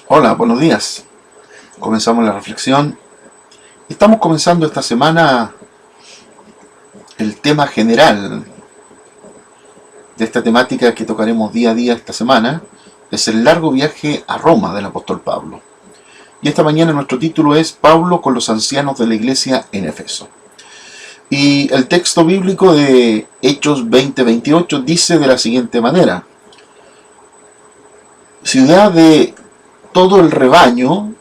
Hola, buenos días. Comenzamos la reflexión. Estamos comenzando esta semana el tema general de esta temática que tocaremos día a día esta semana. Es el largo viaje a Roma del apóstol Pablo. Y esta mañana nuestro título es Pablo con los ancianos de la iglesia en Éfeso. Y el texto bíblico de Hechos 20:28 dice de la siguiente manera: ciudad de todo el rebaño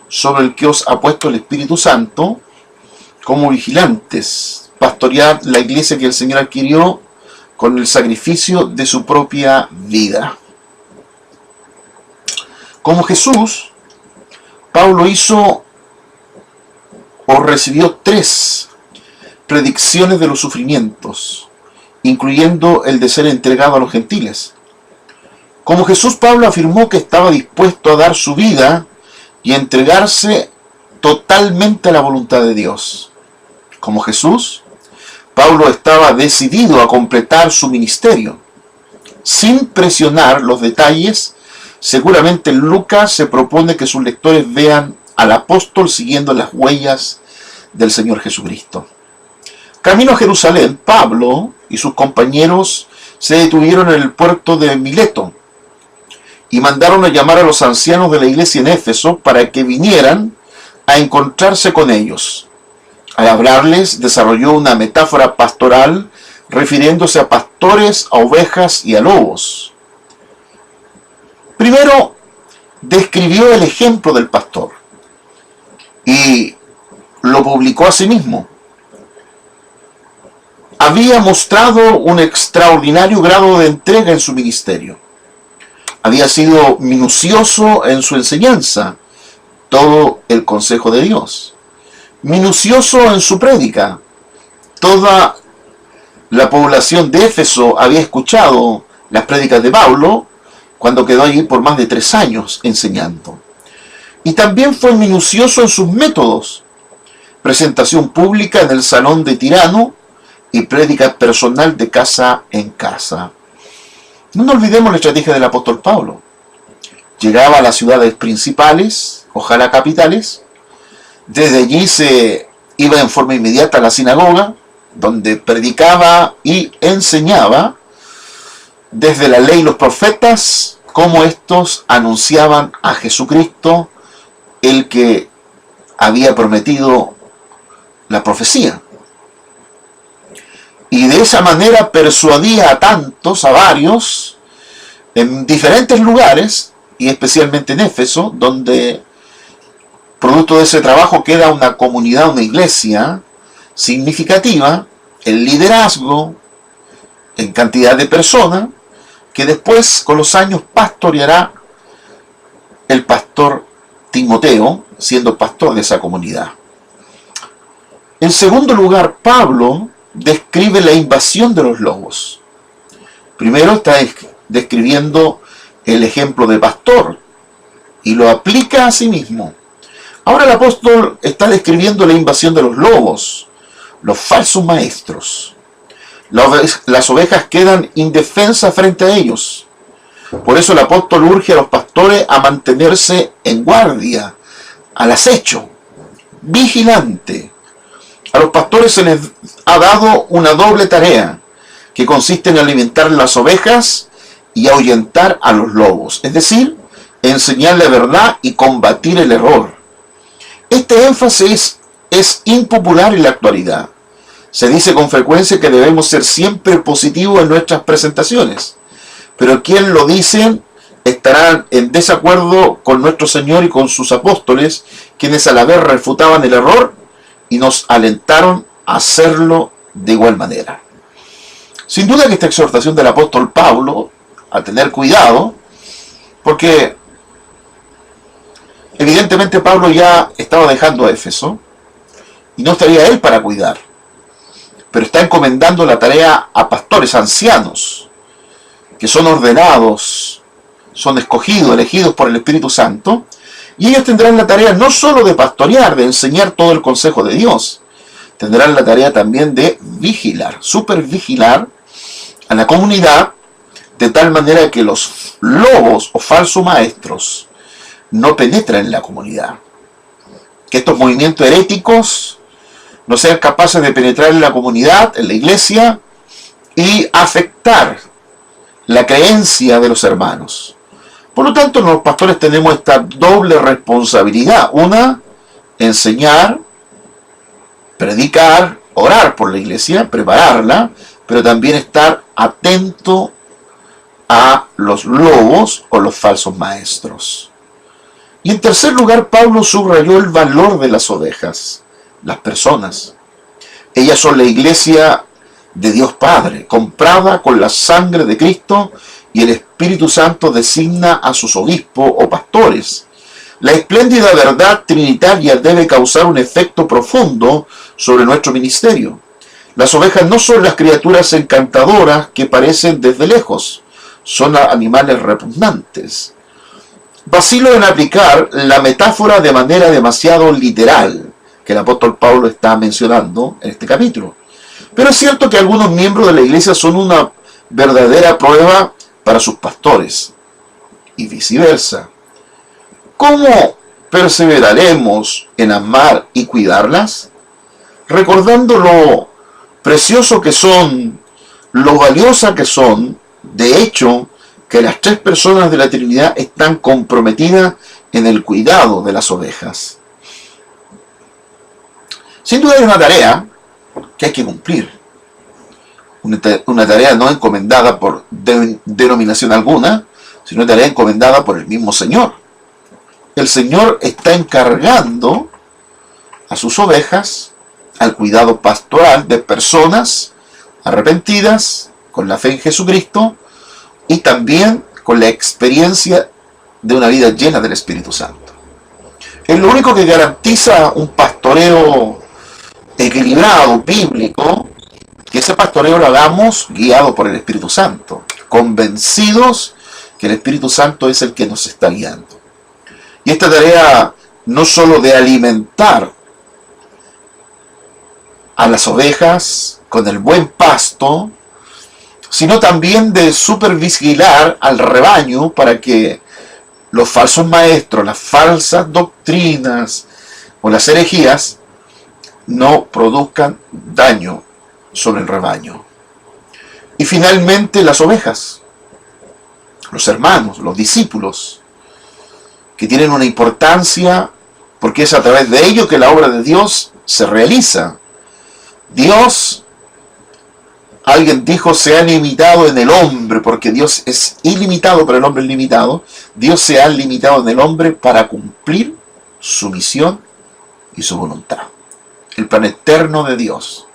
sobre el que os ha puesto el Espíritu Santo, como vigilantes, pastoread la iglesia que el Señor adquirió con el sacrificio de su propia vida. Como Jesús, Pablo hizo o recibió 3 predicciones de los sufrimientos, incluyendo el de ser entregado a los gentiles. Como Jesús, Pablo afirmó que estaba dispuesto a dar su vida y a entregarse totalmente a la voluntad de Dios. Como Jesús, Pablo estaba decidido a completar su ministerio. Sin presionar los detalles, seguramente Lucas se propone que sus lectores vean al apóstol siguiendo las huellas del Señor Jesucristo. Camino a Jerusalén, Pablo y sus compañeros se detuvieron en el puerto de Mileto y mandaron a llamar a los ancianos de la iglesia en Éfeso para que vinieran a encontrarse con ellos. Al hablarles, desarrolló una metáfora pastoral refiriéndose a pastores, a ovejas y a lobos. Primero, describió el ejemplo del pastor y lo publicó a sí mismo. Había mostrado un extraordinario grado de entrega en su ministerio. Había sido minucioso en su enseñanza, todo el consejo de Dios. Minucioso en su prédica. Toda la población de Éfeso había escuchado las prédicas de Pablo cuando quedó allí por más de 3 años enseñando. Y también fue minucioso en sus métodos. Presentación pública en el salón de Tirano y prédica personal de casa en casa. No nos olvidemos la estrategia del apóstol Pablo. Llegaba a las ciudades principales, ojalá capitales. Desde allí se iba en forma inmediata a la sinagoga, donde predicaba y enseñaba desde la ley y los profetas, cómo estos anunciaban a Jesucristo, el que había prometido la profecía. Y de esa manera persuadía a tantos, a varios, en diferentes lugares, y especialmente en Éfeso, donde producto de ese trabajo queda una comunidad, una iglesia significativa, el liderazgo en cantidad de personas, que después con los años pastoreará el pastor Timoteo, siendo pastor de esa comunidad. En segundo lugar, Pablo describe la invasión de los lobos. Primero está describiendo el ejemplo de pastor y lo aplica a sí mismo. Ahora el apóstol está describiendo la invasión de los lobos, los falsos maestros. Las ovejas quedan indefensas frente a ellos. Por eso el apóstol urge a los pastores a mantenerse en guardia, al acecho, vigilante. A los pastores se les ha dado una doble tarea, que consiste en alimentar las ovejas y ahuyentar a los lobos, es decir, enseñar la verdad y combatir el error. Este énfasis es impopular en la actualidad. Se dice con frecuencia que debemos ser siempre positivos en nuestras presentaciones, pero quien lo dice estará en desacuerdo con nuestro Señor y con sus apóstoles, quienes a la vez refutaban el error y nos alentaron a hacerlo de igual manera. Sin duda que esta exhortación del apóstol Pablo a tener cuidado, porque evidentemente Pablo ya estaba dejando a Éfeso y no estaría él para cuidar, pero está encomendando la tarea a pastores ancianos que son ordenados, son escogidos, elegidos por el Espíritu Santo, y ellos tendrán la tarea no solo de pastorear, de enseñar todo el consejo de Dios, tendrán la tarea también de vigilar, supervigilar a la comunidad, de tal manera que los lobos o falsos maestros no penetra en la comunidad. Que estos movimientos heréticos no sean capaces de penetrar en la comunidad, en la iglesia, y afectar la creencia de los hermanos. Por lo tanto, los pastores tenemos esta doble responsabilidad. Una, enseñar, predicar, orar por la iglesia, prepararla, pero también estar atento a los lobos o los falsos maestros. Y en tercer lugar, Pablo subrayó el valor de las ovejas, las personas. Ellas son la iglesia de Dios Padre, comprada con la sangre de Cristo, y el Espíritu Santo designa a sus obispos o pastores. La espléndida verdad trinitaria debe causar un efecto profundo sobre nuestro ministerio. Las ovejas no son las criaturas encantadoras que parecen desde lejos, son animales repugnantes. Vacilo en aplicar la metáfora de manera demasiado literal que el apóstol Pablo está mencionando en este capítulo. Pero es cierto que algunos miembros de la iglesia son una verdadera prueba para sus pastores, y viceversa. ¿Cómo perseveraremos en amar y cuidarlas? Recordando lo precioso que son, lo valiosa que son, de hecho, que las tres personas de la Trinidad están comprometidas en el cuidado de las ovejas. Sin duda hay una tarea que hay que cumplir. Una tarea no encomendada por denominación alguna, sino una tarea encomendada por el mismo Señor. El Señor está encargando a sus ovejas al cuidado pastoral de personas arrepentidas con la fe en Jesucristo y también con la experiencia de una vida llena del Espíritu Santo. Es lo único que garantiza un pastoreo equilibrado, bíblico, que ese pastoreo lo hagamos guiado por el Espíritu Santo, convencidos que el Espíritu Santo es el que nos está guiando. Y esta tarea no solo de alimentar a las ovejas con el buen pasto, sino también de supervigilar al rebaño para que los falsos maestros, las falsas doctrinas o las herejías no produzcan daño sobre el rebaño. Y finalmente las ovejas, los hermanos, los discípulos, que tienen una importancia porque es a través de ellos que la obra de Dios se realiza. Dios, alguien dijo, se ha limitado en el hombre, porque Dios es ilimitado, pero el hombre es limitado. Dios se ha limitado en el hombre para cumplir su misión y su voluntad. El plan eterno de Dios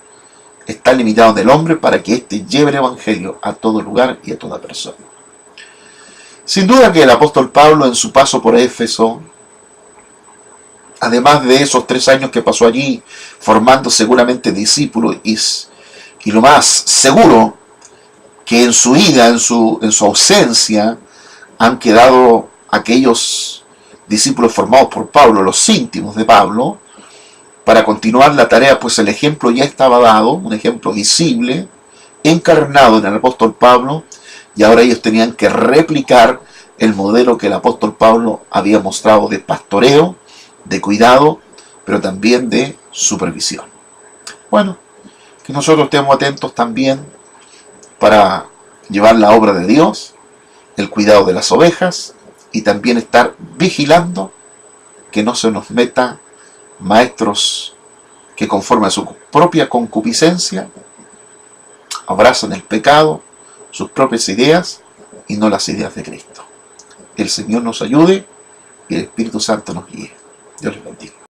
está limitado en el hombre para que éste lleve el Evangelio a todo lugar y a toda persona. Sin duda que el apóstol Pablo, en su paso por Éfeso, además de esos 3 años que pasó allí formando seguramente discípulos, y lo más seguro que en su vida, en su ausencia, han quedado aquellos discípulos formados por Pablo, los íntimos de Pablo, para continuar la tarea, pues el ejemplo ya estaba dado, un ejemplo visible, encarnado en el apóstol Pablo, y ahora ellos tenían que replicar el modelo que el apóstol Pablo había mostrado de pastoreo, de cuidado, pero también de supervisión. Bueno, que nosotros estemos atentos también para llevar la obra de Dios, el cuidado de las ovejas, y también estar vigilando que no se nos meta maestros que conforme a su propia concupiscencia abrazan el pecado, sus propias ideas y no las ideas de Cristo. El Señor nos ayude y el Espíritu Santo nos guíe. Dios les bendiga.